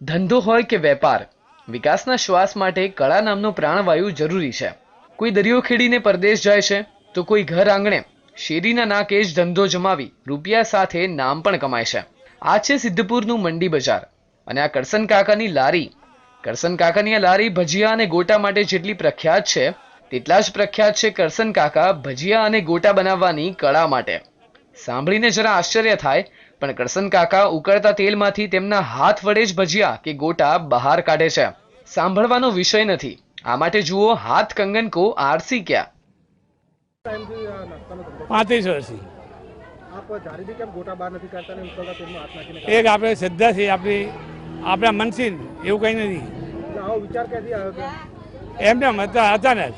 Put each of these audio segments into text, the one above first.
ધંધો હોય કે વેપાર, વિકાસના શ્વાસ માટે કળા નામનો પ્રાણવાયુ જરૂરી છે. કોઈ દરિયો ખેડીને પરદેશ જાય છે, તો કોઈ ઘર આંગણે શેરીના નાકે જ ધંધો જમાવી રૂપિયા સાથે નામ પણ કમાય છે. આ છે સિદ્ધપુરનું મંડી બજાર અને આ કરસન કાકાની લારી. કરસન કાકાની આ લારી ભજીયા અને ગોટા માટે જેટલી પ્રખ્યાત છે, તેટલા જ પ્રખ્યાત છે કરસન કાકા ભજીયા અને ગોટા બનાવવાની કળા માટે. સાંભળીને જરા આશ્ચર્ય થાય, પણ કરસન કાકા ઉકળતા તેલમાંથી તેમના હાથ વડે જ ભજીયા કે ગોટા બહાર કાઢે છે. સાંભળવાનો વિષય નથી. આ માટે જુઓ હાથ કંગન કો આરસી ક્યાં. ટાઈમથી આ નાસ્તાનો ધંધો 35 વર્ષથી આપ જારીથી કેમ ગોટા બહાર નથી કાઢતા ને ઉકળતા તેલમાં હાથ નાખીને એક આપણે શ્રદ્ધા છે આપણા મનથી એવું કંઈ નથી. એટલે આવો વિચાર ક્યાંથી આવ્યો કે એમને અચાનક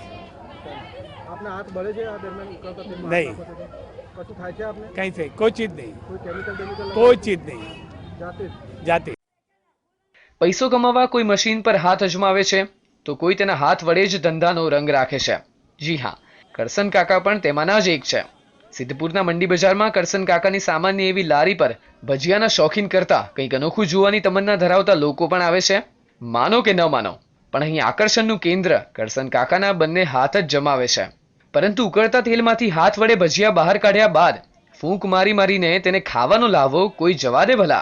આપને હાથ બળે છે આ દરમિયાન ઉકળતા તેલમાં નહીં. હાથ નાખો છો તો? કશું થાય છે આપને? કંઈ છે કોઈ ચીજ નહીં, કોઈ કેમિકલ બેમિકલ કોઈ ચીજ નહીં, જાતે જ? જાતે. પૈસો કમાવા કોઈ મશીન પર હાથ અજમાવે છે, તો કોઈ તેના હાથ વડે જ ધંધાનો રંગ રાખે છે. જી હા, કરસન કાકા પણ તેમાંના જ એક છે. સિદ્ધપુરના મંડી બજારમાં કરસન કાકાની સામાન્ય એવી લારી પર ભજીયાના શોખીન કરતા કંઈક અનોખું જોવાની તમન્ના ધરાવતા લોકો પણ આવે છે. માનો કે ન માનો, પણ અહીં આકર્ષણનું કેન્દ્ર કરસન કાકાના બંને હાથ જ જમાવે છે. પરંતુ ઉકળતા તેલમાંથી હાથ વડે ભજીયા બહાર કાઢ્યા બાદ ફૂંક મારીને તેને ખાવાનો લાવો કોઈ જવા દે ભલા.